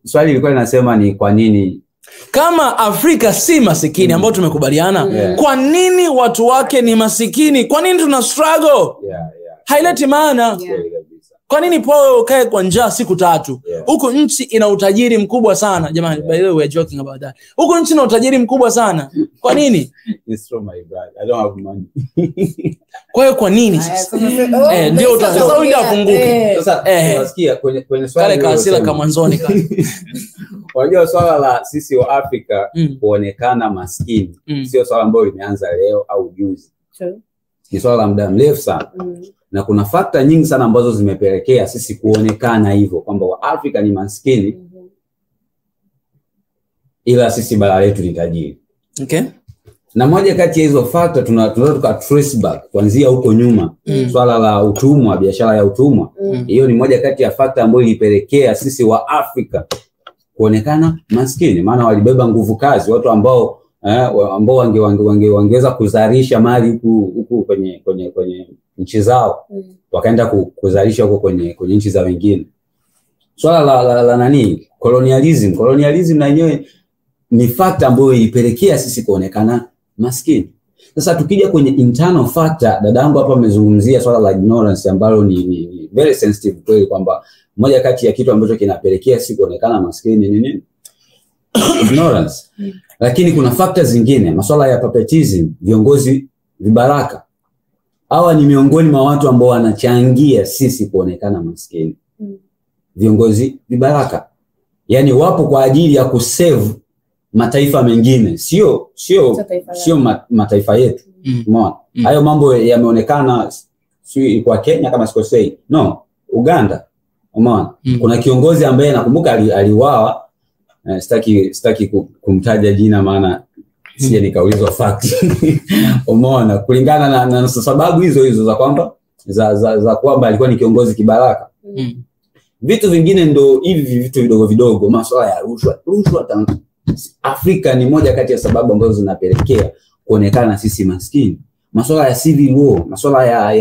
Swali lilikuwa linasema ni kwa nini kama Afrika si masikini ambao tumekubaliana, kwa nini watu wake ni masikini? Kwa nini tuna struggle? Haileti maana. Kwa nini Paul ukae kwa njaa siku 3? Huko nchi ina utajiri mkubwa sana. Jamani, by the way, we are joking about that. Huko nchi ina utajiri mkubwa sana. Kwa nini? It's from my brother. I don't have money. Kwa hiyo kwa nini sasa? Ndio sasa huyu afunguke. Sasa unasikia kwenye swali kale kasila kama mwanzoni kale. Unajua swala la sisi wa Afrika kuonekana maskini sio swala ambalo limeanza leo au juzi. Ni swala la muda mrefu sana. Na kuna fakta nyingi sana ambazo zimepelekea sisi kuonekana hivyo kwamba wa Afrika ni maskini ila sisi bara letu ni tajiri. Okay. Na moja kati ya hizo fakta tunaweza tuka trace back kuanzia huko nyuma. Swala la utumwa, biashara ya utumwa. Hiyo ni moja kati ya fakta ambayo ilipelekea sisi wa Afrika kuonekana maskini, maana walibeba nguvu kazi, watu ambao wangeweza kuzalisha mali huku kwenye nchi zao, wakaenda kuzalisha huko kwenye nchi za wengine. Swala la nani? Colonialism na yenyewe ni factor ambayo ilipelekea sisi kuonekana maskini. Sasa tukija kwenye internal factor, dadangu hapa amezungumzia swala la ignorance ambalo ni very sensitive kweli, kwamba moja kati ya kitu ambacho kinapelekea sisi kuonekana maskini ni nini? Ignorance. Lakini kuna factors zingine, masuala ya papetism, viongozi vibaraka. Hawa ni miongoni mwa watu ambao wanachangia sisi kuonekana maskini. Viongozi vibaraka. Yaani wapo kwa ajili ya kusave mataifa mengine, sio mataifa yetu. Umeona? Hayo mambo yameonekana si kwa Kenya kama sikosei. No, Uganda. Umeona? Kuna kiongozi ambaye nakumbuka aliuawa, sitaki kumtaja jina maana sije nikaulizwa fact. Umeona? Kulingana na sababu hizo za kwamba za kwamba alikuwa ni kiongozi kibaraka. Vitu vingine ndo hivi vitu vidogo vidogo, masuala ya rushwa. Afrika ni moja kati ya sababu ambazo zinapelekea kuonekana sisi maskini. Masuala ya civil war, masuala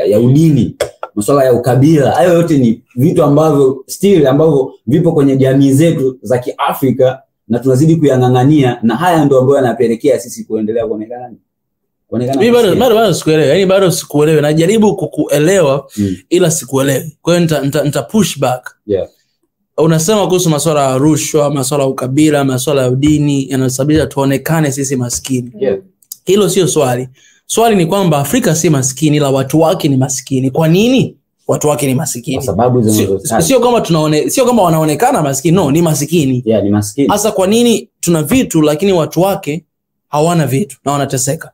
ya udini, masuala ya ukabila, hayo yote ni vitu ambavyo ambavyo vipo kwenye jamii zetu za Kiafrika na tunazidi kuyang'ang'ania, na haya ndio ambayo yanapelekea sisi kuendelea kuonekana. Mimi bado sikuelewi. Yaani bado sikuelewi. Najaribu kukuelewa ila sikuelewi. Kwa hiyo nita push back. Unasema kuhusu masuala ya rushwa, masuala ya ukabila, masuala ya udini yanasababisha tuonekane sisi maskini. Hilo sio swali. Swali ni kwamba Afrika si maskini ila watu wake ni maskini. Kwa nini watu wake ni maskini? Kwa sababu sio kama wanaonekana maskini, no, ni maskini. Ni maskini. Hasa kwa nini tuna vitu lakini watu wake hawana vitu na wanateseka?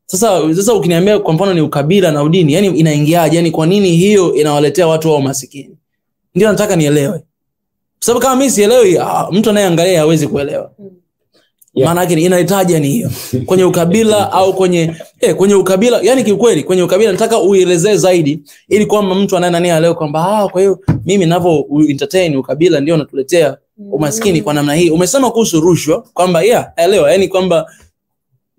Sasa ukiniambia kwa mfano ni ukabila na udini, yani inaingiaje? Yani kwa nini hiyo inawaletea watu wao maskini? Ndio nataka nielewe. Kwa sababu kama mimi sielewi, mtu anayeangalia hawezi kuelewa. Maana yake inahitaji ni hiyo. Kwenye ukabila au kwenye ukabila, yani kiukweli kwenye ukabila nataka uelezee zaidi ili kwamba mtu anaye leo kwamba kwa hiyo mimi ninavyo entertain ukabila ndio natuletea umaskini kwa namna hii. Umesema kuhusu rushwa kwamba elewa, yani kwamba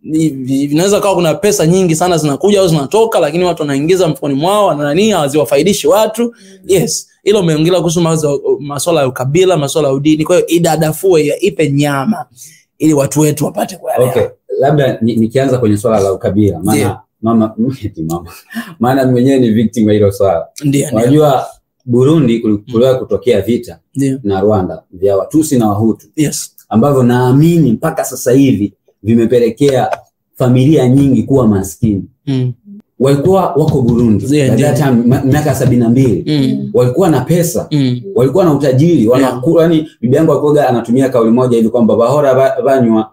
vinaweza kuwa kuna pesa nyingi sana zinakuja au zinatoka, lakini watu wanaingiza mfukoni mwao na nani haziwafaidishi watu. Yes, hilo umeongelea kuhusu masuala ya ukabila, masuala ya udini. Kwa hiyo idadafue ya ipe nyama ili watu wetu wapate kuelewa. Okay, labda nikianza kwenye swala la ukabila, maana maana mwenyewe ni victim wa hilo swala. Unajua Burundi kulikuwa kutokea vita na Rwanda vya Watusi na Wahutu. Ambavyo naamini mpaka sasa hivi vimepelekea familia nyingi kuwa maskini. Walikuwa wako Burundi miaka 72. Walikuwa na pesa, walikuwa na utajiri, wanakula. Yani bibi yangu alikuwa anatumia kauli moja hivi kwamba bahora banywa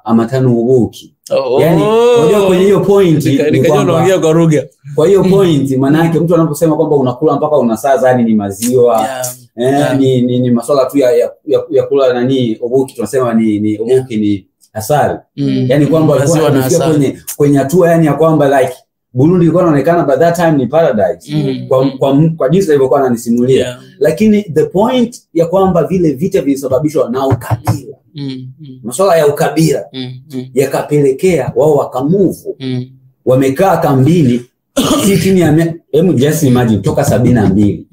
amatanu ubuki. Yani unajua kwenye hiyo point nikaongea kwa lugha. Kwa hiyo point maana yake mtu anaposema kwamba unakula mpaka unasaza, yani ni maziwa, ni masuala tu ya kula nani ubuki, tunasema ni ubuki ni asali. Yani kwamba walikuwa wanafikia kwenye hatua yani ya kwamba like Burundi ilikuwa inaonekana by that time ni paradise. Kwa jinsi ilivyokuwa ananisimulia. Lakini the point ya kwamba vile vita vilisababishwa na ukabila. Masuala ya ukabila yakapelekea wao wakamove. Wamekaa kambini chini ya just imagine toka 72.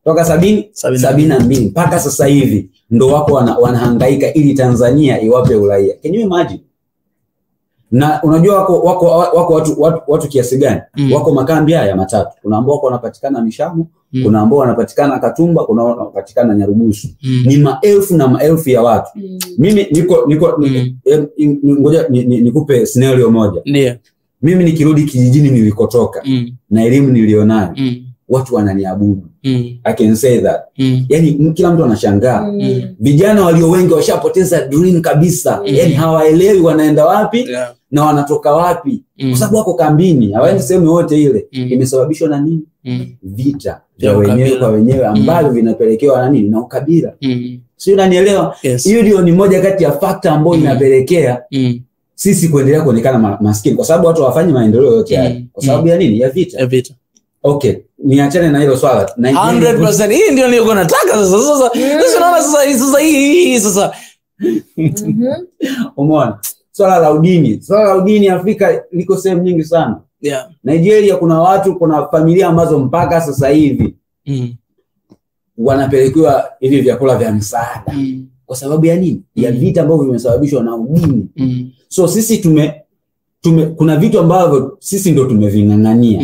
Toka 72 mpaka sasa hivi ndo wako wanahangaika ili Tanzania iwape uraia. Can you imagine? Na unajua wako watu kiasi gani? Wako makambi haya matatu. Kuna ambao wako wanapatikana Mishamu, kuna ambao wanapatikana Katumba, kuna wanapatikana Nyarugusu. Ni maelfu na maelfu ya watu. Mimi ngoja nikupe scenario moja. Ndio. Mimi nikirudi kijijini nilikotoka na elimu nilionayo, watu wananiabudu. I can say that. Yani kila mtu anashangaa. Vijana walio wengi washapoteza dream kabisa. Yani hawaelewi wanaenda wapi na wanatoka wapi. Kwa sababu wako kambini, hawaendi sehemu yote ile. Imesababishwa na nini? Vita vya wenyewe kwa wenyewe ambavyo vinapelekewa na nini? Na ukabila. Sio, unanielewa? Hiyo ndio ni moja kati ya factor ambayo inapelekea sisi kuendelea kuonekana maskini, kwa sababu watu hawafanyi maendeleo yote haya. Kwa sababu ya nini? Ya vita. Okay, niachane na hilo swala. 100%. Hii ndio nilikuwa nataka sasa. Unaona sasa. Umeona? Swala la udini Afrika liko sehemu nyingi sana. Nigeria kuna familia ambazo mpaka sasa hivi wanapelekewa hivi vyakula vya msaada. Kwa sababu ya nini? Ya vita ambavyo vimesababishwa na udini. So sisi kuna vitu ambavyo sisi ndo tumevingangania.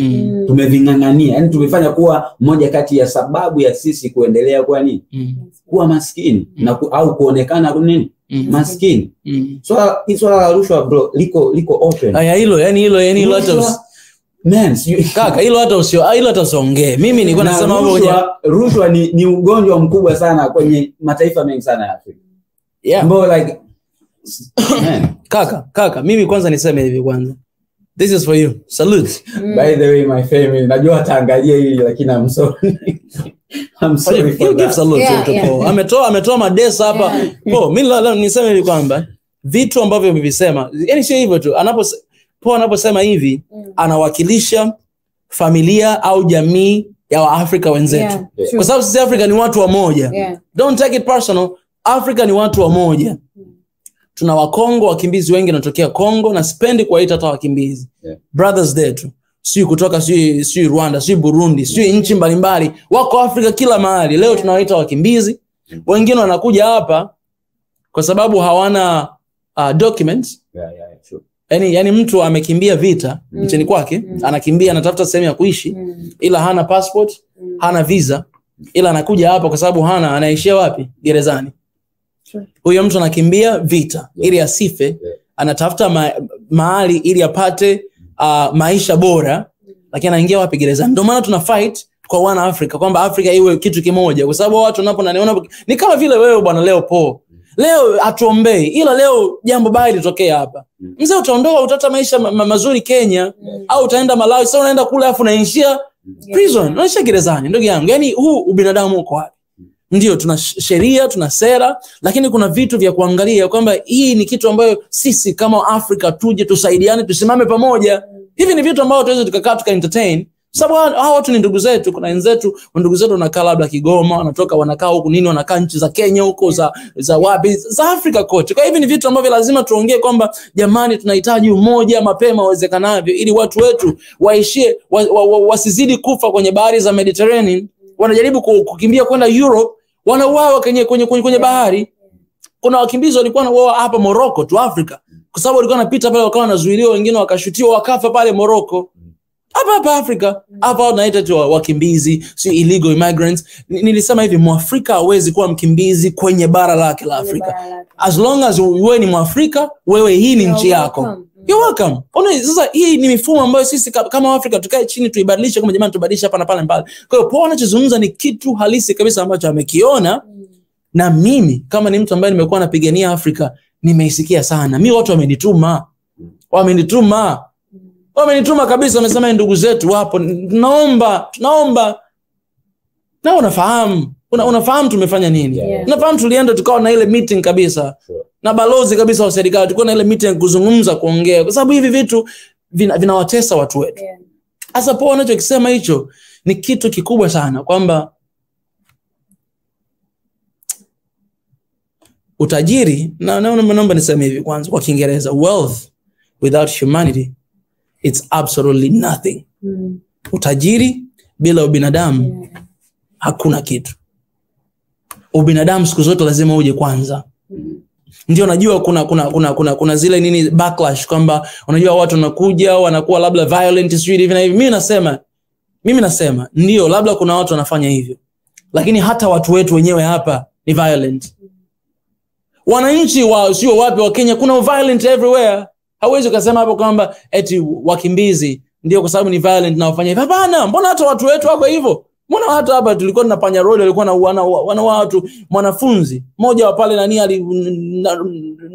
Yani tumefanya kuwa moja kati ya sababu ya sisi kuendelea kwa nini? Kuwa maskini au kuonekana nini? Maskini. Swala la rushwa bro liko open. Hilo hata man, kaka hilo hata usiongee. Mimi nilikuwa nasema hapo rushwa ni ugonjwa mkubwa sana kwenye mataifa mengi sana ya Afrika. Ambao like Kaka, mimi kwanza niseme hivi kwanza. This is for you. Salute. By the way, my family, najua ataangalia hili lakini I'm sorry. I'm sorry for that. Salute to Paul. Ametoa madesa hapa. Paul, mimi niseme hivi kwamba vitu ambavyo mmevisema, yani sio hivyo tu. Paul anaposema hivi, anawakilisha familia au jamii ya Waafrika wenzetu. Kwa sababu sisi Afrika ni watu wa moja. Don't take it personal. Afrika ni watu wa moja. Tuna Wakongo, wakimbizi wengi wanatokea Kongo, na sipendi kuwaita hata wakimbizi. Brothers zetu. Sio kutoka sio Rwanda, sio Burundi, sio nchi mbalimbali. Wako Afrika kila mahali. Leo tunawaita wakimbizi. Wengine wanakuja hapa kwa sababu hawana documents. Sure. Yani mtu amekimbia vita nchini kwake, anakimbia anatafuta sehemu ya kuishi, ila hana passport, hana visa, ila anakuja hapa kwa sababu anaishia wapi? Gerezani. Huyo mtu anakimbia vita ili asife, anatafuta mahali ili apate maisha bora, lakini anaingia wapi? Gerezani. Ndio maana tuna fight kwa wana Afrika, kwamba Afrika iwe kitu kimoja, kwa sababu watu wanaponiona ni kama vile wewe bwana leo leo atuombei, ila leo jambo baya litokea hapa. Mzee utaondoka utata maisha mazuri Kenya, au utaenda Malawi, sasa unaenda kule afu unaishia prison, unaishia gerezani. Ndugu yangu, yani huu ubinadamu uko wapi? Ndio tuna sheria, tuna sera, lakini kuna vitu vya kuangalia kwamba hii ni kitu ambayo sisi kama Afrika tuje tusaidiane, tusimame pamoja. Hivi ni vitu ambavyo tuweze tukakaa tuka entertain. Sababu hao watu ni ndugu zetu. Kuna wenzetu, ndugu zetu wanakaa labda Kigoma, wanatoka wanakaa huku nini, wanakaa nchi za Kenya huko, za wapi, za Afrika kote. Kwa hivi ni vitu ambavyo lazima tuongee kwamba jamani, tunahitaji umoja mapema uwezekanavyo, ili watu wetu waishie wasizidi kufa kwenye bahari za Mediterranean. Wanajaribu kukimbia kwenda Europe, wanauawa kwenye bahari. Kuna wakimbizi walikuwa wanauawa hapa Morocco tu Afrika, kwa sababu walikuwa wanapita pale wakawa wanazuiliwa, wengine wakashutiwa wakafa pale Morocco. Hapa Afrika, hapa tunaita tu wakimbizi, si illegal immigrants. Nilisema hivi, Mwafrika hawezi kuwa mkimbizi kwenye bara lake la Afrika. As long as wewe ni Mwafrika, wewe hii ni nchi yako. You're welcome. Sasa hii ni mifumo ambayo sisi kama Afrika tukae chini tuibadilishe, kama jamani tubadilishe hapa na pale. Kwa hiyo Paul anachozungumza ni kitu halisi kabisa ambacho amekiona, na mimi kama ni mtu ambaye nimekuwa napigania Afrika, nimeisikia sana. Mimi watu wamenituma kabisa, wamesema ndugu zetu wapo, tunaomba. Na unafahamu tumefanya nini? Unafahamu tulienda tukawa na ile meeting kabisa. Na balozi kabisa wa serikali, tulikuwa na ile meeting kuzungumza, kuongea, kwa sababu hivi vitu vinawatesa watu wetu. Sasa Paul anachokisema hicho ni kitu kikubwa sana, kwamba utajiri, na naomba niseme hivi kwanza kwa Kiingereza, wealth without humanity, it's absolutely nothing. Utajiri bila ubinadamu hakuna kitu. Ubinadamu siku zote lazima uje kwanza. Ndio najua kuna zile nini backlash kwamba unajua watu wanakuja wanakuwa labda violent street hivi na hivi. Mimi nasema ndio labda kuna watu wanafanya hivyo. Lakini hata watu wetu wenyewe hapa ni violent. Wananchi sio wapi wa Kenya kuna violent everywhere. Hauwezi kusema hapo kwamba eti wakimbizi ndio kwa sababu ni violent na wafanya hivyo. Hapana, mbona hata watu wetu wako hivyo? Mbona hata hapa tulikuwa tunapanya road walikuwa na wana watu mwanafunzi mmoja wa pale nani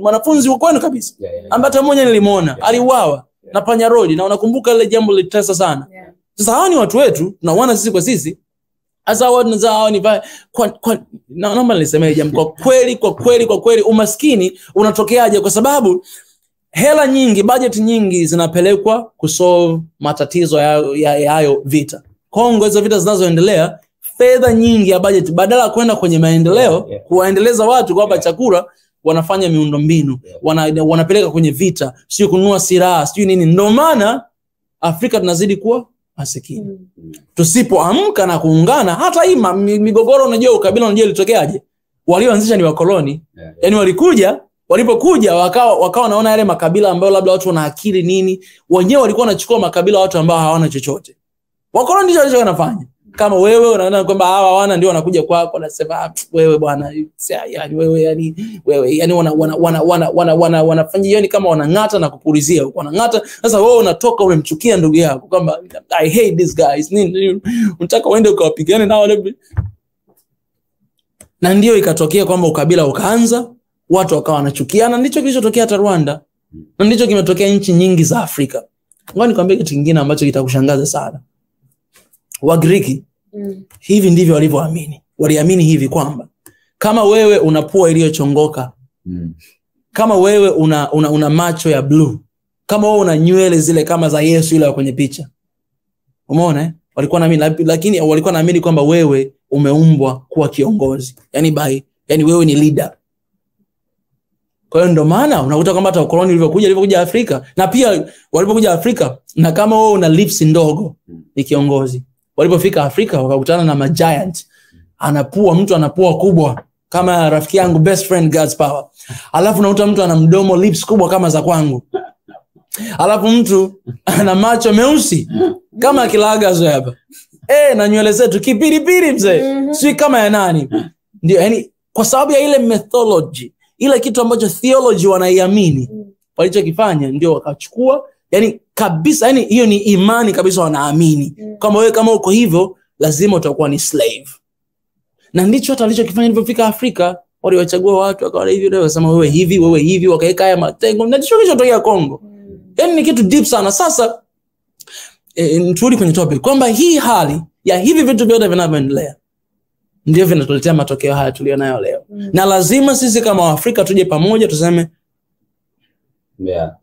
mwanafunzi wa kwenu kabisa. Ambaye mmoja nilimuona aliuawa na panya road na unakumbuka ile jambo litesa sana. Sasa hao ni watu wetu tunaona sisi kwa sisi. Asa watu zao ni naomba nisemee jambo kwa kweli umaskini unatokeaje? Kwa sababu hela nyingi, budget nyingi zinapelekwa kusolve matatizo yayo vita. Kongo hizo vita zinazoendelea, fedha nyingi ya budget badala kwenda kwenye maendeleo, kuwaendeleza watu kwa chakula, wanafanya miundombinu, wanapeleka kwenye vita, sio kununua silaha, sio nini. Ndio maana Afrika tunazidi kuwa masikini. Tusipoamka na kuungana, hata hii migogoro unajua ukabila unajua ilitokeaje? Walioanzisha ni wakoloni. Yaani walipokuja wakawa naona yale makabila ambayo labda watu wana akili nini, wenyewe walikuwa wanachukua makabila watu ambao hawana chochote. Wakoloni ndio walichokuwa wanafanya. Kama wewe unaona kwamba hawa hawana ndio wanakuja kwako wanasema wewe bwana yani wewe yani wanafanya yani kama wanangata na kupulizia huko wanangata. Sasa wewe unatoka unamchukia ndugu yako kwamba I hate these guys nini unataka uende ukawapigane nao na ndio ikatokea kwamba ukabila ukaanza, watu wakawa wanachukiana. Ndicho kilichotokea hata Rwanda na ndicho kimetokea nchi nyingi za Afrika. Ngoja nikwambie kitu kingine ambacho kitakushangaza sana. Wagiriki hivi ndivyo walivyoamini. Waliamini hivi kwamba kama wewe una pua iliyochongoka, kama wewe una macho ya blue, kama wewe una nywele zile kama za Yesu ile kwenye picha, umeona walikuwa naamini, lakini walikuwa naamini kwamba wewe umeumbwa kuwa kiongozi, yani wewe ni leader. Kwa hiyo ndio maana unakuta kwamba hata ukoloni ulivyokuja Afrika, na pia walipokuja Afrika, na kama wewe una lips ndogo ni kiongozi. Walipofika Afrika wakakutana na giant, mtu anapua kubwa kama rafiki yangu best friend God's Power. Alafu unakuta mtu ana mdomo lips kubwa kama za kwangu. Alafu mtu ana macho meusi kama Kilagazo hapa. Na nywele zetu kipilipili mzee. Si kama ya nani. Ndio yani kwa sababu ya ile methodology, ile kitu ambacho theology wanaiamini, walichokifanya ndio wakachukua yani kabisa, yani hiyo ni imani kabisa wanaamini. Kama wewe kama uko hivyo lazima utakuwa ni slave. Na ndicho hata alichokifanya ilipofika Afrika, waliwachagua watu wakawa hivyo leo wasema wewe hivi wakaeka haya matengo. Na ndicho kilichotokea Kongo. Yani ni kitu deep sana. Sasa turudi kwenye topic kwamba hii hali ya hivi vitu vyote vinavyoendelea ndio vinatuletea matokeo haya tulionayo leo. Na lazima sisi kama Waafrika tuje pamoja tuseme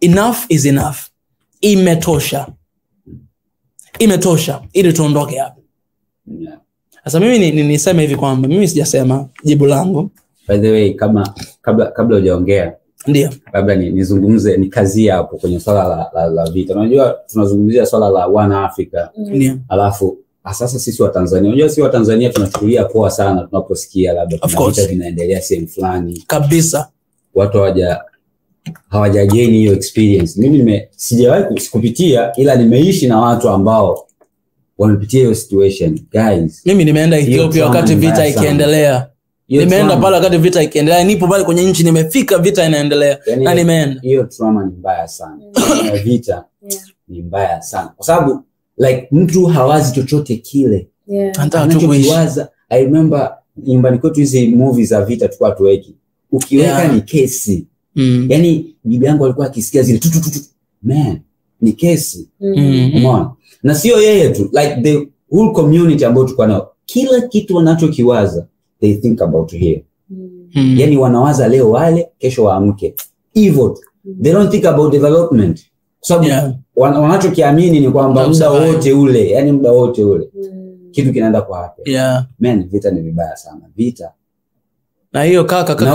enough is enough. Imetosha ili tuondoke hapa. Sasa mimi niseme hivi kwamba mimi sijasema jibu langu. By the way, kabla hujaongea ndio labda nizungumze nikazia hapo kwenye swala la vita. Unajua tunazungumzia swala la wana Afrika. Alafu sasa sisi wa Tanzania, unajua sisi wa Tanzania tunachukulia poa sana tunaposikia labda kuna vita vinaendelea sehemu fulani. Kabisa. Watu hawajagain hiyo experience. Mimi sijawahi kupitia, ila nimeishi na watu ambao wamepitia hiyo situation. Guys, mimi nimeenda Ethiopia wakati vita ikiendelea. Nimeenda pale wakati vita ikiendelea, nipo pale kwenye nchi, nimefika vita inaendelea na nimeenda. Hiyo trauma ni mbaya sana. Vita ni mbaya sana. Kwa sababu like mtu hawazi chochote kile. Anachokiwaza. I remember nyumbani kwetu hizi movies za vita tulikuwa tuweki. Ukiweka ni kesi. Yani bibi yangu alikuwa akisikia zile man ni kesi. Umeona? Na sio yeye tu, like the whole community ambayo tulikuwa nao, kila kitu wanachokiwaza they think about here. Yani wanawaza leo wale, kesho waamke. Hivyo they don't think about development. Sababu wanachokiamini ni kwamba muda wote ule, yani muda wote ule kitu kinaenda kwa hapa. Man, vita ni vibaya sana. Vita. Na hiyo kaka na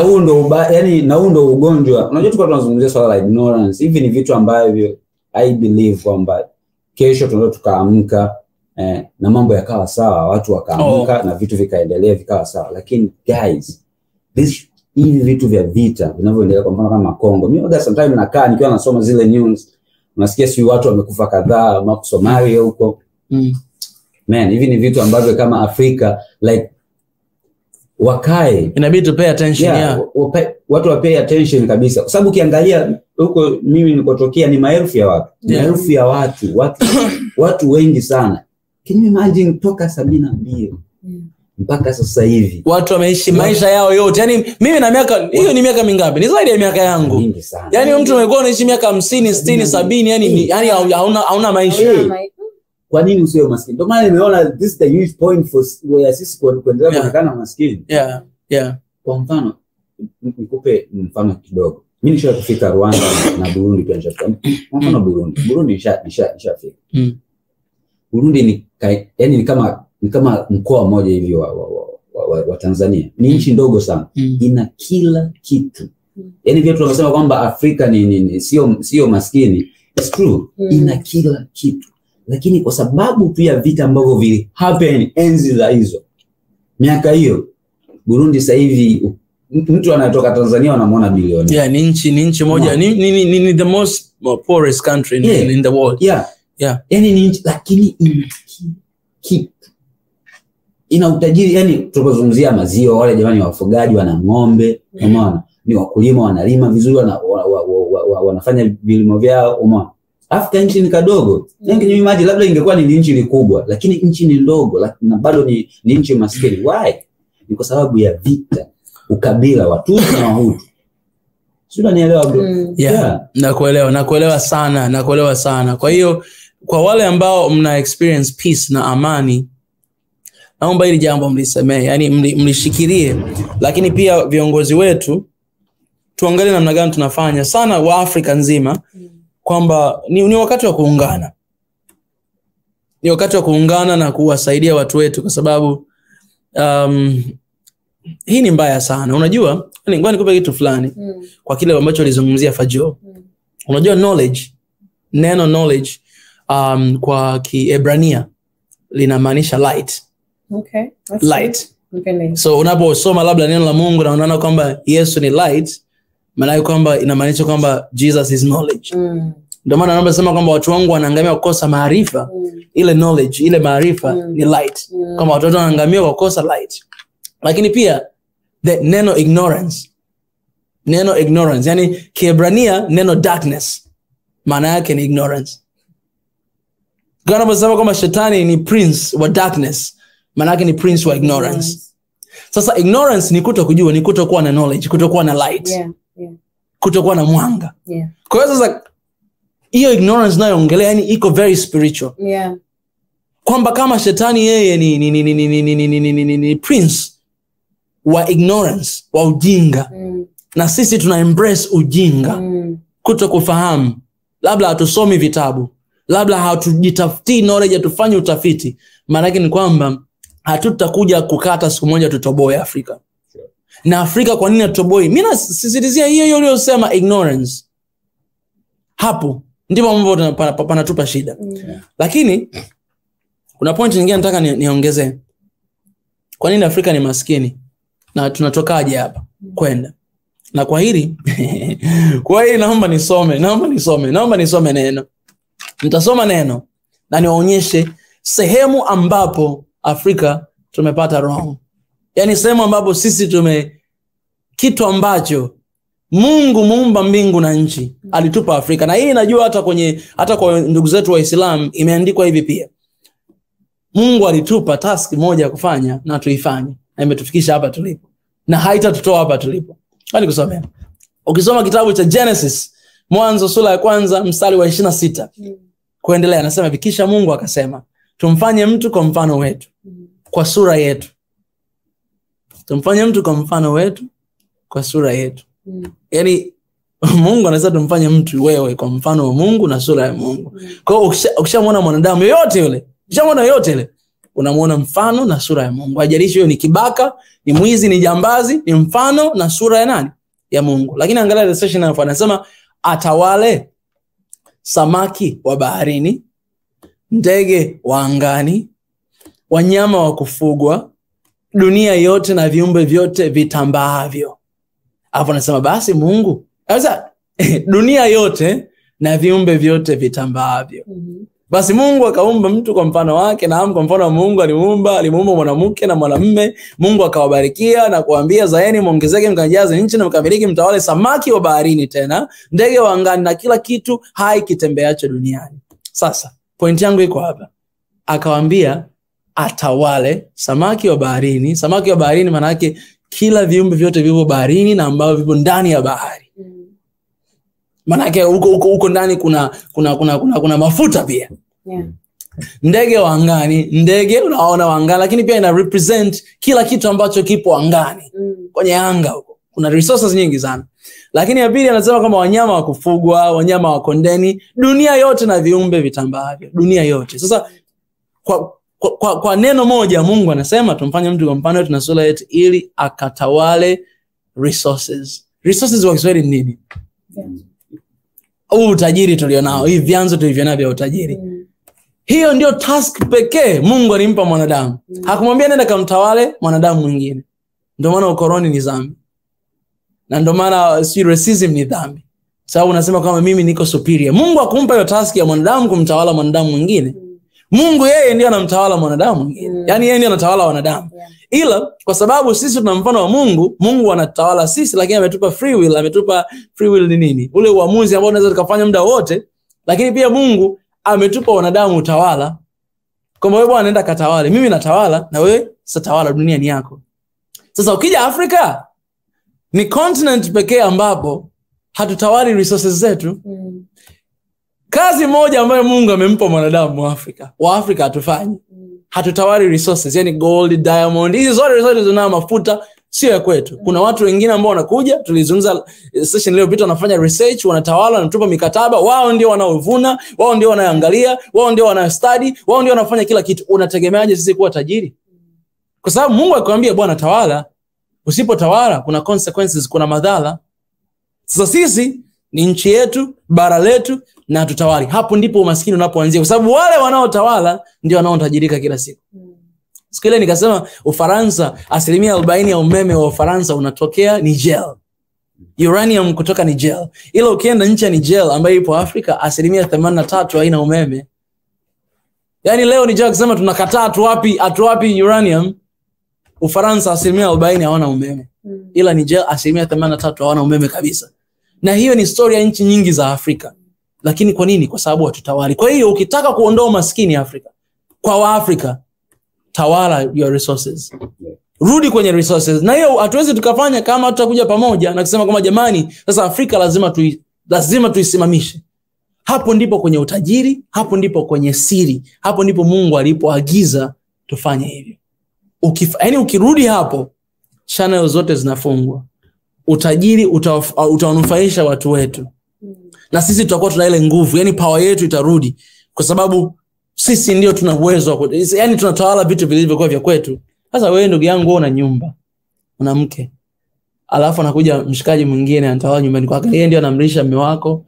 huo ndo ugonjwa. Unajua tulikuwa tunazungumzia swala la ignorance. Hivi ni vitu ambavyo I believe kwamba kesho tunaweza tukaamka na mambo yakawa sawa, watu wakaamka na vitu vikaendelea vikawa sawa. Lakini guys, hivi vitu vya vita vinavyoendelea kwa mfano kama Kongo, mimi sometimes nakaa nikiwa nasoma zile news, unasikia si watu wamekufa kadhaa huko Somalia huko. Man, hivi ni vitu ambavyo kama Afrika like wakae, inabidi to pay attention. Watu wa pay attention kabisa, kwa sababu ukiangalia huko mimi nilikotokea ni maelfu ya watu, maelfu ya watu wengi sana. Can you imagine toka 72 mpaka sasa hivi watu wameishi maisha yao yote. Yani mimi na miaka hiyo ni miaka mingapi? Ni zaidi ya miaka yangu. Yani mtu amekuwa anaishi miaka 50, 60, 70, yani hauna maisha. Kwa nini usiwe maskini? Ndio maana nimeona this is the huge point for where sisi kuendelea kuonekana maskini. Kwa mfano nikupe mfano kidogo. Mimi nishawahi kufika Rwanda na Burundi pia nishafika. Kwa mfano Burundi nishafika. Burundi ni kama mkoa mmoja hivi wa Tanzania. Ni nchi ndogo sana. Ina kila kitu. Yani vitu tunasema kwamba Afrika ni sio maskini. It's true. Ina kila kitu. Lakini kwa sababu tu ya vita ambavyo vili happen enzi za hizo miaka hiyo, Burundi sasa hivi mtu anatoka Tanzania wanamuona bilioni. Ni nchi moja, ni the most poorest country in the world. Yani ni nchi, lakini ina utajiri. Yani tunapozungumzia maziwa, wale jamani wafugaji wana ng'ombe, umeona, ni wakulima wanalima vizuri, wanafanya vilimo vyao, umeona. Afrika nchi ni kadogo. Can you imagine labda ingekuwa ni nchi kubwa, lakini nchi ni ndogo na bado ni nchi maskini. Why? Ni kwa sababu ya vita, ukabila, Watusi na Wahutu. Sio, unanielewa bro? Nakuelewa sana. Kwa hiyo kwa wale ambao mna experience peace na amani, naomba hili jambo mlisemee, yani mlishikilie. Lakini pia viongozi wetu tuangalie namna gani tunafanya sana wa Afrika nzima, kwamba ni wakati wa kuungana. Ni wakati wa kuungana na kuwasaidia watu wetu, kwa sababu hii ni mbaya sana. Unajua, ngoja nikupe kitu fulani kwa kile ambacho alizungumzia Fajo. Unajua neno knowledge kwa Kiebrania linamaanisha light. Light. So unaposoma labda neno la Mungu na unaona kwamba Yesu ni light, maana kwamba inamaanisha kwamba Jesus is knowledge. Ndio maana naomba sema kwamba watu wangu wanaangamia kukosa maarifa. Ile knowledge, ile maarifa ni light. Kama watu wanaangamia kwa kukosa light. Lakini pia neno ignorance, yani Kiebrania neno darkness maana yake ni ignorance. Gana basema kwamba shetani ni prince wa darkness, maana yake ni prince wa ignorance. Sasa ignorance ni kutokujua, ni kutokuwa na knowledge, kutokuwa na light, kutokuwa na mwanga. Kwa hiyo sasa hiyo ignorance nayoongelea yani iko very spiritual. Kwamba kama shetani yeye ni prince wa ignorance, wa ujinga, na sisi tuna embrace ujinga, kutokufahamu, labda hatusomi vitabu, labda hatujitafuti knowledge, hatufanye utafiti, maana yake ni kwamba hatutakuja kukata siku moja tutoboe Afrika. Na Afrika kwa nini atoboi? Mimi nasisitizia hiyo uliyosema ignorance. Hapo ndipo mambo panatupa shida. Lakini kuna point nyingine nataka niongezee. Kwa nini Afrika ni maskini? Na tunatokaje hapa kwenda? Na kwa hili naomba nisome neno. Nitasoma neno na niwaonyeshe sehemu ambapo Afrika tumepata wrong. Yani sehemu ambapo sisi kitu ambacho Mungu muumba mbingu na nchi alitupa Afrika. Na hii najua hata kwa ndugu zetu wa Islam imeandikwa hivi pia. Mungu alitupa task moja kufanya na tuifanye, na imetufikisha hapa tulipo, na haitatutoa hapa tulipo. Hadi kusomea. Ukisoma kitabu cha Genesis, Mwanzo sura ya 1 mstari wa 26. Kuendelea anasema vikisha Mungu akasema, tumfanye mtu kwa mfano wetu, kwa sura yetu. Tumfanye mtu kwa mfano wetu, kwa sura yetu. Yani Mungu anasema tumfanye mtu, wewe kwa mfano wa Mungu na sura ya Mungu. Kwa hiyo ukishamwona mwanadamu yoyote yule, unamuona mfano na sura ya Mungu. Hajalishi hiyo ni kibaka, ni mwizi, ni jambazi, ni mfano na sura ya nani? Ya Mungu. Lakini angalia the session anasema atawale samaki wa baharini ndege wa angani, wanyama wa kufugwa, dunia yote na viumbe vyote vitambaavyo. Hapo anasema basi Mungu, sasa dunia yote na viumbe vyote vitambaavyo. Basi Mungu akaumba mtu kwa mfano wake, na kwa mfano wa Mungu alimuumba mwanamke na mwanamume. Mungu akawabarikia na kuambia, zaeni muongezeke mkajaze nchi na mkamiliki, mtawale samaki wa baharini, tena ndege wa angani na kila kitu hai kitembeacho duniani. Sasa point yangu iko hapa. Akawaambia atawale samaki wa baharini. Samaki wa baharini maana yake kila viumbe vyote vipo baharini na ambao vipo ndani ya bahari. Maana yake huko ndani kuna mafuta pia. Yeah. Ndege wa angani, ndege unaona wa angani, lakini pia ina represent kila kitu ambacho kipo angani. Kwenye anga huko kuna resources nyingi sana. Lakini ya pili anasema kama wanyama wa kufugwa, wanyama wa kondeni, dunia yote na viumbe vitambaavyo, dunia yote. Sasa kwa neno moja Mungu anasema tumfanye mtu kwa mfano wetu na sura yetu ili akatawale resources. Resources wa Kiswahili ni nini? Utajiri tulionao, hivi vyanzo tulivyonavyo vya utajiri. Hiyo ndio task pekee Mungu alimpa mwanadamu. Hakumwambia nenda kamtawale mwanadamu mwingine. Ndio maana ukoloni ni dhambi. Na ndio maana racism ni dhambi. Sababu unasema kama mimi niko superior. Mungu hakumpa hiyo task ya mwanadamu kumtawala mwanadamu mwingine. Mungu yeye ndiye anamtawala mwanadamu mwingine. Yaani yeye ndiye anatawala wanadamu. Ila kwa sababu sisi tuna mfano wa Mungu, Mungu anatawala sisi, lakini ametupa free will. Ametupa free will ni nini? Ule uamuzi ambao unaweza tukafanya muda wote. Lakini pia Mungu ametupa wanadamu utawala. Kama wewe bwana nenda katawale, mimi natawala na wewe satawala, dunia ni yako. Sasa ukija Afrika ni continent pekee ambapo hatutawali resources zetu. Kazi moja ambayo Mungu amempa mwanadamu wa Afrika hatufanyi. Hatutawali resources, yani gold, diamond, hizo zote resources zina mafuta sio ya kwetu. Kuna watu wengine ambao wanakuja, tulizungumza session leo pita, wanafanya research, wanatawala, wanatupa mikataba, wao ndio wanaovuna, wao ndio wanaangalia, wao ndio wanastudy, wao ndio wanafanya kila kitu. Unategemeaje sisi kuwa tajiri? Kwa sababu Mungu akwambia bwana tawala, usipotawala kuna consequences, kuna madhara. Sasa sisi ni nchi yetu, bara letu na tutawali. Hapo ndipo umaskini unapoanzia, kwa sababu wale wanaotawala ndio wanaotajirika kila siku. Siku ile nikasema Ufaransa, 40% ya umeme wa Ufaransa unatokea Niger. Uranium kutoka Niger. Ila ukienda nchi ya Niger ambayo ipo Afrika, 83% haina umeme. Yaani leo Niger kusema tunakataa atuwapi uranium, Ufaransa 40% hawana umeme. Ila Niger 83% hawana umeme kabisa. Na hiyo ni story ya nchi nyingi za Afrika. Lakini kwa nini? Kwa sababu hatutawali. Kwa hiyo ukitaka kuondoa umaskini Afrika, kwa Waafrika, tawala your resources. Rudi kwenye resources. Na hiyo hatuwezi tukafanya kama tutakuja pamoja na kusema kama jamani, sasa Afrika lazima tuisimamishe. Hapo ndipo kwenye utajiri, hapo ndipo kwenye siri, hapo ndipo Mungu alipoagiza tufanye hivyo. Yaani ukirudi hapo, channel zote zinafungwa. Utajiri utawanufaisha watu wetu. Na sisi tutakuwa tuna ile nguvu, yani power yetu itarudi, kwa sababu sisi ndio tuna uwezo, yani tunatawala vitu vilivyokuwa vya kwetu. Sasa wewe ndugu yangu una nyumba, una mke, alafu anakuja mshikaji mwingine anatawala nyumbani kwako. Yeye ndio anamlisha mume wako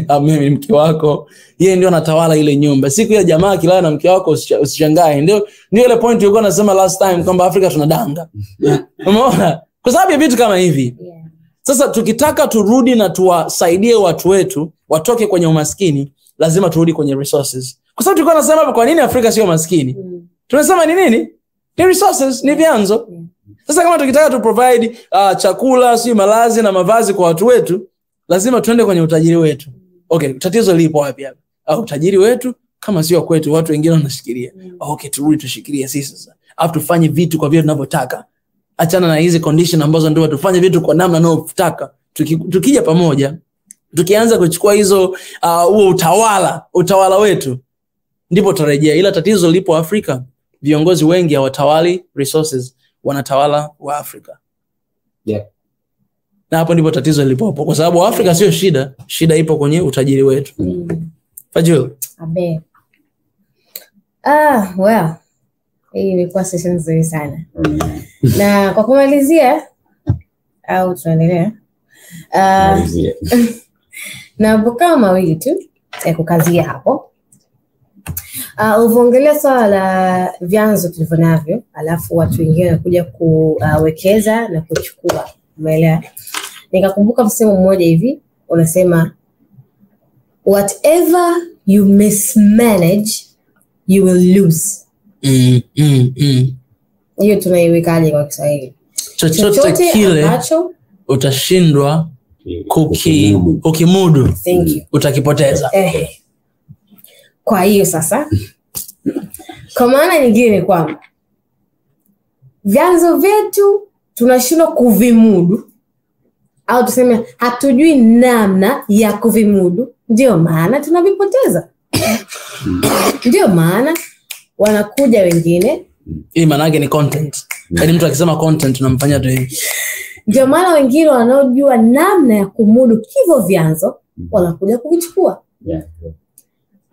au mke wako, yeye ndio anatawala ile nyumba. Siku ya jamaa kilala na mke wako usishangae. Ndio ile point tulikuwa nasema last time kwamba Afrika tunadanga. Umeona? Kwa sababu ya vitu kama hivi. Sasa tukitaka turudi na tuwasaidie watu wetu watoke kwenye umaskini, lazima turudi kwenye resources. Kwa sababu tulikuwa nasema kwa nini Afrika sio maskini? Tunasema ni nini? Ni resources, ni vyanzo. Sasa kama tukitaka tu provide chakula, si malazi na mavazi kwa watu wetu, lazima tuende kwenye utajiri wetu. Okay, tatizo lipo wapi hapa? Utajiri wetu kama sio kwetu, watu wengine wanashikilia. Okay, turudi tushikilie sisi sasa. Alafu tufanye vitu kwa vile tunavyotaka. Achana na hizi condition ambazo ndio tufanye vitu kwa namna tunayotaka. Tukija pamoja, tukianza kuchukua hizo huo utawala wetu, ndipo tutarejea. Ila tatizo lipo Afrika, viongozi wengi hawatawali resources, wanatawala wa Afrika. Na hapo ndipo tatizo lilipo, kwa sababu Afrika sio shida ipo kwenye utajiri wetu. Fajul. Abe. Well. Hii ilikuwa session nzuri sana. Na kwa kumalizia au tuendelea? Na kama mawili tu ya kukazia hapo. Uvoongelea swala la vyanzo tulivyonavyo, alafu watu wengine wanakuja kuwekeza na kuchukua. Umeelewa? Nikakumbuka msemo mmoja hivi, unasema whatever you mismanage you will lose. Hiyo tunaiwekaje kwa Kiswahili? Chochote kile utashindwa kukimudu, utakipoteza. Kwa hiyo sasa, kwa maana nyingine ni kwamba vyanzo vyetu tunashindwa kuvimudu, au tuseme hatujui namna ya kuvimudu, ndio maana tunavipoteza. Ndio maana wanakuja wengine. Hii maana yake ni content. Yaani mtu akisema content tunamfanya tu hivi. Ndio maana wengine wanaojua namna ya kumudu hivyo vyanzo wanakuja kuvichukua.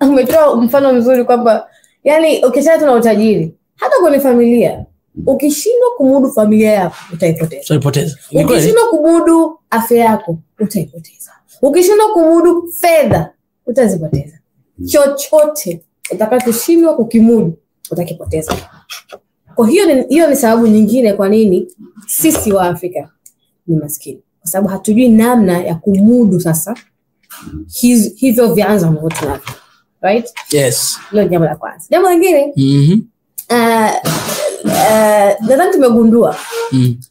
Umetoa mfano mzuri kwamba yani ukitaka tuna utajiri, hata kwenye familia, ukishindwa kumudu familia yako utaipoteza. Ukishindwa kumudu afya yako utaipoteza. Ukishindwa kumudu fedha utazipoteza. Chochote utakachoshindwa kukimudu utakipoteza. Kwa hiyo ni sababu nyingine kwa nini sisi wa Afrika ni maskini. Kwa sababu hatujui namna ya kumudu sasa hivyo vyanzo ambavyo tunavyo. Right? Yes. Hilo jambo la kwanza. Jambo lingine, nadhani tumegundua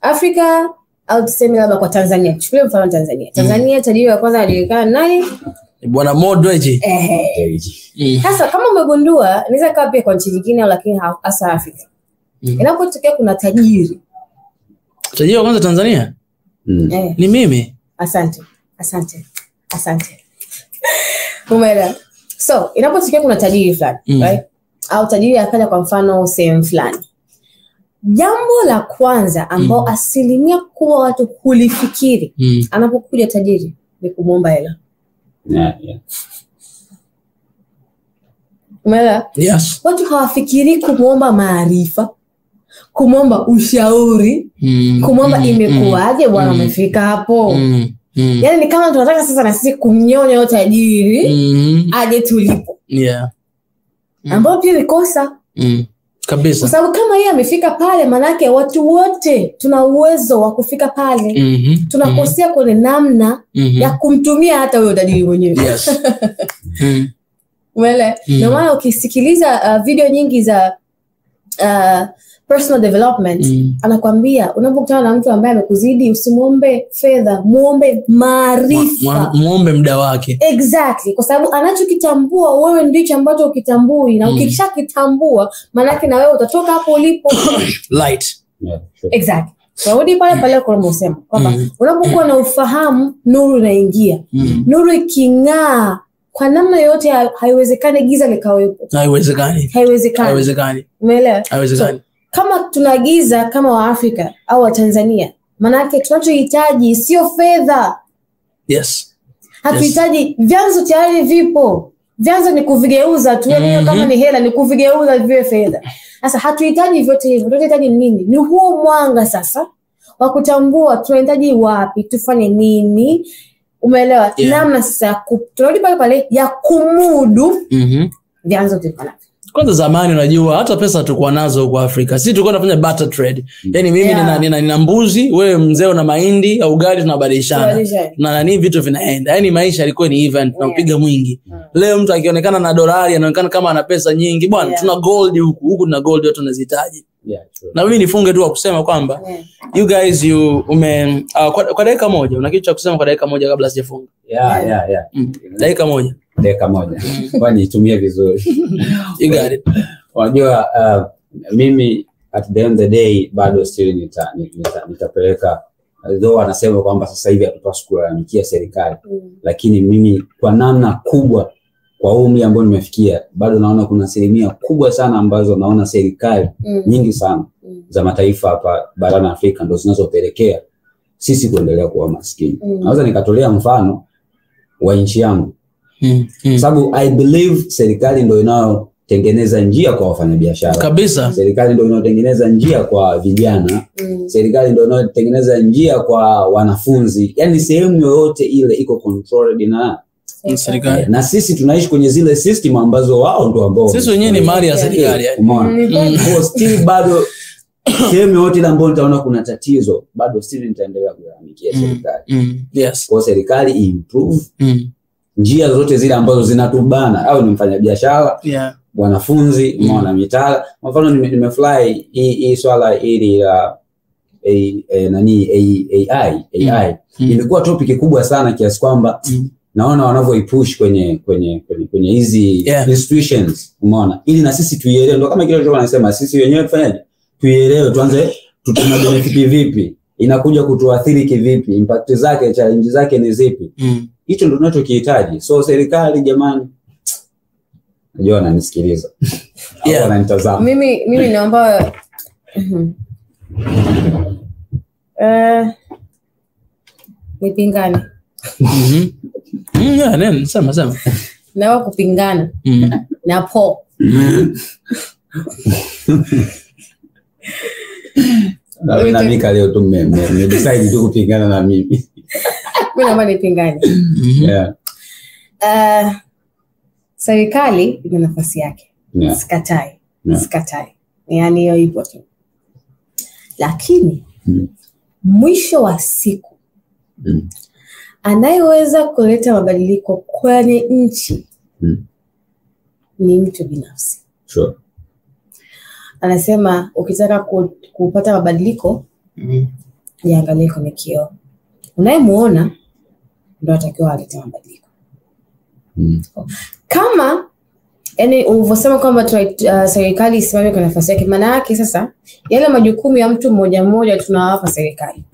Afrika, au tuseme labda kwa Tanzania. Chukulia mfano Tanzania. Tanzania tajiri wa kwanza alijulikana nani? Bwana Modweji. Sasa kama umegundua, inaweza kuwa pia kwa nchi nyingine lakini hasa Afrika. Inapotokea kuna tajiri. Tajiri wa kwanza Tanzania? Ni mimi. Asante. Umeelewa? So, inapotokea kuna tajiri fulani, right? Au tajiri akaja kwa mfano sehemu fulani. Jambo la kwanza ambao asilimia kubwa watu kulifikiri anapokuja tajiri ni kumuomba hela. Umeelewa? Yes. Watu hawafikiri kumuomba maarifa, kumuomba ushauri, kumuomba imekuaje bwana umefika hapo. Yaani ni kama tunataka sasa na sisi kumnyonya yule tajiri aje tulipo. Ambao pia vikosa. Kabisa. Kwa sababu kama yeye amefika pale, manake watu wote tuna uwezo wa kufika pale. Tunakosea kwenye namna ya kumtumia hata huyo tajiri mwenyewe. Yes. Umeelewa? Ndio maana ukisikiliza video nyingi za personal development, anakuambia unapokutana na mtu ambaye amekuzidi usimuombe fedha, muombe maarifa, muombe muda wake. Exactly, kwa sababu anachokitambua wewe ndicho ambacho ukitambui, na ukishakitambua maana yake na wewe utatoka hapo ulipo light. Exactly. Rudi pale kwa msemo kwamba unapokuwa na ufahamu nuru inaingia. Nuru iking'aa kwa namna yote haiwezekani giza likawepo. Haiwezekani. Umeelewa? Haiwezekani. Kama tunagiza kama wa Afrika au wa Tanzania, maana yake tunachohitaji sio fedha. Yes. Hatuhitaji vyanzo, tayari vipo. Vyanzo ni kuvigeuza tu, yani kama ni hela ni kuvigeuza viwe fedha. Sasa hatuhitaji vyote hivyo. Tunahitaji nini? Ni huo mwanga sasa wa kutambua tunahitaji wapi, tufanye nini. Umeelewa? Namna sasa tunarudi pale ya kumudu vyanzo tulivyo. Kwanza zamani unajua hata pesa tulikuwa nazo huko Afrika. Sisi tulikuwa tunafanya barter trade. Yaani mimi nina mbuzi, wewe mzee una mahindi au ugali, tunabadilishana. Na nani vitu vinaenda. Yaani maisha yalikuwa ni event, tunapiga mwingi. Leo mtu akionekana na dolari anaonekana kama ana pesa nyingi. Bwana tuna gold huku tuna gold watu wanazihitaji. Na mimi nifunge tu kusema kwamba you guys kwa dakika moja una kitu cha kusema kwa dakika moja kabla sijafunga. Dakika moja. Kwani itumie vizuri. You got it. Unajua mimi at the end of the day bado still nitapeleka, though anasema kwamba sasa hivi hatupaswi kulalamikia serikali, lakini mimi kwa namna kubwa kwa umri ambao nimefikia bado naona kuna asilimia kubwa sana ambazo naona serikali nyingi sana za mataifa hapa barani Afrika ndio zinazopelekea sisi kuendelea kuwa maskini. Naweza nikatolea mfano wa nchi yangu. Sababu I believe serikali ndio inayotengeneza njia kwa wafanyabiashara. Kabisa. Serikali ndio inayotengeneza njia kwa vijana. Serikali ndio inayotengeneza njia kwa wanafunzi. Yaani sehemu yoyote ile iko controlled na serikali. Na sisi tunaishi kwenye zile system ambazo wao ndio ambao sisi wenyewe ni mali ya serikali yani. Umeona? Kwa still bado sehemu yote ile ambayo nitaona kuna tatizo bado still nitaendelea kulalamikia serikali. Yes. Kwa serikali improve njia zote zile ambazo zinatubana, au ni mfanyabiashara, wanafunzi, umeona mitaala. Kwa mfano nimefly hii swala hili la AI imekuwa topic kubwa sana kiasi kwamba naona wanavyoipush kwenye hizi institutions, umeona, ili na sisi tuielewe. Ndio kama kile alichokuwa anasema, sisi wenyewe tufanyaje, tuielewe, tuanze tuna benefit vipi, inakuja kutuathiri kivipi, impact zake, challenge zake ni zipi. Hicho ndio tunachokihitaji. So serikali jamani, najua wananisikiliza au wananitazama. Mimi naomba nipingane. Nani sema. Na kupingana. Na po. Na mimi leo tu decide tu kupingana na mimi. Mimi naomba nipingane. Serikali ina nafasi yake. Sikatai. Sikatai. Yaani hiyo ipo tu. Lakini mwisho wa siku anayeweza kuleta mabadiliko kwenye nchi ni mtu binafsi. Sure. Anasema ukitaka kupata mabadiliko jiangalie kwenye kioo. Unayemuona ndio atakiwa alete mabadiliko. Kama yani ulivyosema kwamba serikali isimame kwa nafasi yake, maana yake sasa yale majukumu ya mtu mmoja mmoja tunawapa serikali.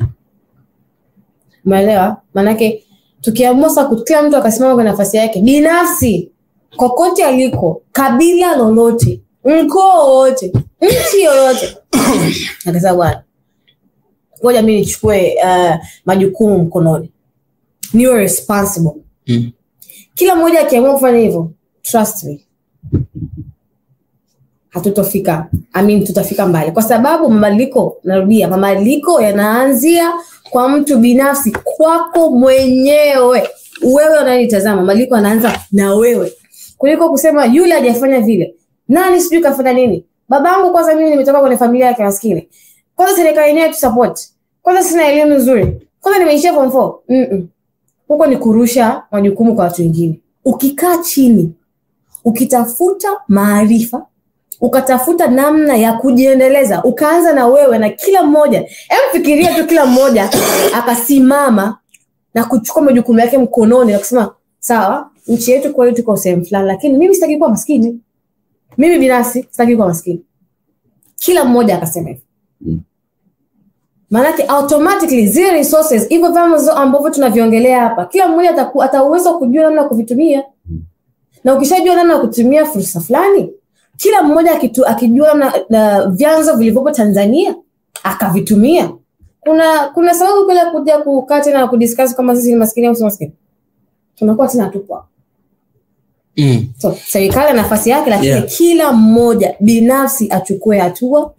Umeelewa? Maana yake tukiamua sasa kila mtu akasimama kwa nafasi yake binafsi, kokote aliko, kabila lolote, mkoa wote, nchi yoyote, akasema bwana, ngoja mimi nichukue majukumu mkononi, niwe responsible. Kila mmoja akiamua kufanya hivyo, trust me, hatutofika, tutafika mbali. Kwa sababu mabadiliko, narudia, mabadiliko yanaanzia kwa mtu binafsi, kwako mwenyewe. Wewe unanitazama, mabadiliko yanaanza na wewe. Kuliko kusema yule hajafanya vile, nani sijui kafanya nini. Babangu kwanza, mimi nimetoka kwenye familia yake maskini. Kwanza serikali yenyewe tu support. Kwanza sina elimu nzuri. Kwanza nimeishia form 4. Huko ni kurusha majukumu kwa watu wengine. Ukikaa chini, ukitafuta maarifa, ukatafuta namna ya kujiendeleza, ukaanza na wewe na kila mmoja. Fikiria tu kila mmoja akasimama na kuchukua majukumu yake mkononi na kusema, sawa, nchi yetu kwa hiyo tuko sehemu fulani, lakini mimi sitaki kuwa maskini. Mimi binafsi sitaki kuwa maskini. Kila mmoja akasema hivyo. Maana automatically zile resources hivyo vyama ambavyo tunaviongelea hapa, kila mmoja ataweza kujua namna kuvitumia. Na ukishajua namna kutumia fursa fulani, kila mmoja akijua na vyanzo vilivyopo Tanzania akavitumia, kuna sababu kule kuja kukaa tena na kudiscuss kama sisi ni maskini au si maskini. Tunakuwa tena tupo. So serikali na nafasi yake, lakini kila mmoja binafsi achukue hatua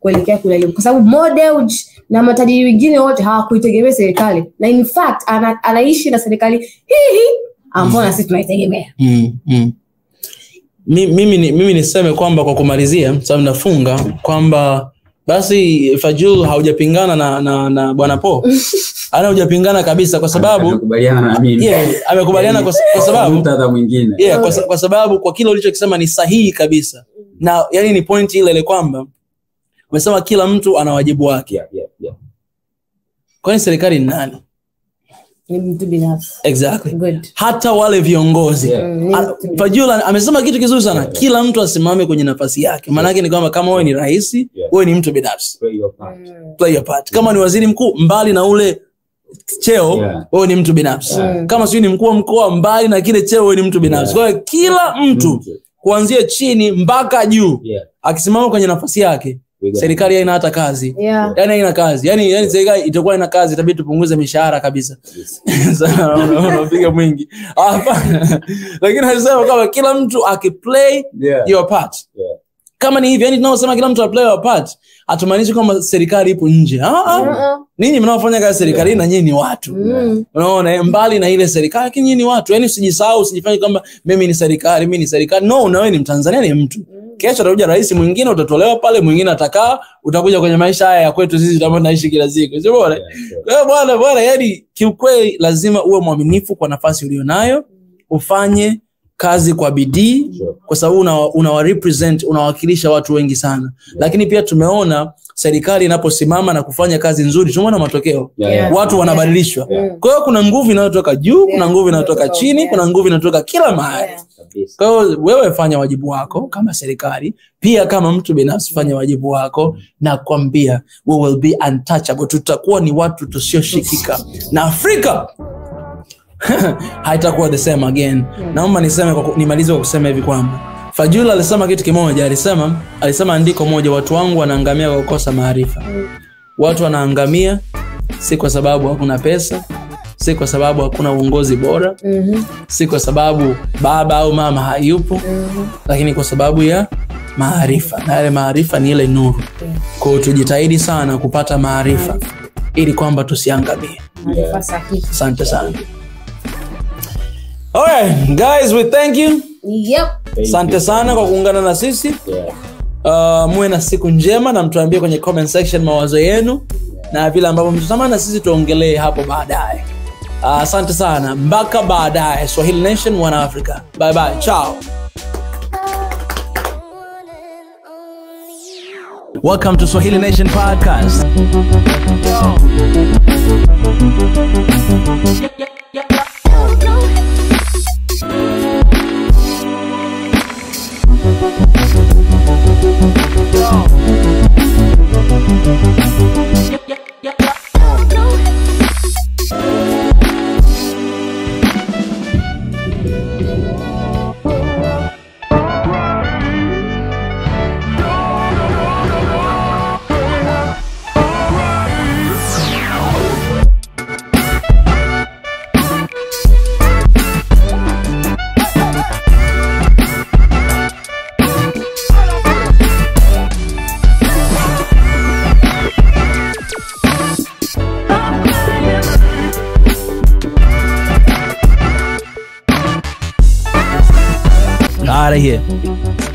kuelekea kule elimu, kwa sababu model na matajiri wengine wote hawakuitegemea serikali, na in fact anaishi na serikali hii ambayo na sisi tunaitegemea. Mimi niseme kwamba kwa kumalizia, sababu nafunga, kwamba basi Fajul haujapingana na bwana Po. Ana hujapingana kabisa, kwa sababu amekubaliana na mimi. Amekubaliana kwa sababu mtadha mwingine. Kwa sababu kwa kile ulichokisema ni sahihi kabisa. Na yani ni point ile kwamba umesema kila mtu ana wajibu wake. Kwani serikali ni nani? Ni mtu binafsi. Exactly. Good. Hata wale viongozi. Fajula amesema kitu kizuri sana. Kila mtu asimame kwenye nafasi yake. Maana yake ni kwamba kama wewe ni rais, wewe ni mtu binafsi. Play your part. Kama ni waziri mkuu, mbali na ule cheo, wewe ni mtu binafsi. Kama sio ni mkuu wa mkoa, mbali na kile cheo, wewe ni mtu binafsi. Kwa hiyo kila mtu kuanzia chini mpaka juu akisimama kwenye nafasi yake, serikali haina hata kazi. Yani haina kazi. Yani serikali itakuwa ina kazi, itabidi tupunguze mishahara kabisa. Sasa unapiga mwingi. Hapana. Lakini nasema kama kila mtu akiplay your part. kama ni hivi, yani tunaosema kila mtu play a part, hatumaanishi kwamba serikali ipo nje. Ninyi mnaofanya kazi serikalini na nyinyi ni watu. Unaona, mbali na ile serikali, lakini nyinyi ni watu. Yani usijisahau, usijifanye kwamba mimi ni serikali, mimi ni serikali. No, na wewe ni Mtanzania, ni mtu. Kesho atakuja rais mwingine, utatolewa pale, mwingine atakaa, utakuja kwenye maisha haya ya kwetu sisi ambao tunaishi kila siku. Sio bora? Kwa hiyo bwana, yani kiukweli lazima uwe mwaminifu kwa nafasi ulionayo, ufanye kazi kwa bidii, kwa sababu una represent, unawakilisha watu wengi sana. Lakini pia tumeona serikali inaposimama na kufanya kazi nzuri, tumeona matokeo. Watu wanabadilishwa. Kwa hiyo kuna nguvu inayotoka juu, kuna nguvu inayotoka chini, kuna nguvu inayotoka kila mahali. Kwa hiyo wewe fanya wajibu wako kama serikali, pia kama mtu binafsi fanya wajibu wako, na kwambia we will be untouchable. Tutakuwa ni watu tusioshikika. Na Afrika haitakuwa the same again. Naomba nimalize kwa kusema hivi kwamba Fajula alisema kitu kimoja, alisema andiko moja, watu wangu wanaangamia kwa kukosa maarifa. Watu wanaangamia si kwa sababu hakuna pesa, si kwa sababu hakuna uongozi bora, si kwa sababu baba au mama hayupo, lakini kwa sababu ya maarifa. Na ile maarifa ni ile nuru. Kwa hiyo tujitahidi sana kupata maarifa ili kwamba tusiangamie. Maarifa sahihi. Asante sana. Alright, guys, we thank you. Yep. Asante sana kwa kuungana na sisi. Muwe na siku njema, na mtuambie kwenye comment section mawazo yenu na vile ambavyo mtatamani na sisi tuongelee hapo baadaye. Asante sana. Mpaka baadaye. Swahili Nation, One Africa. Bye bye. Ciao. Welcome to Swahili Nation Podcast. Out of here.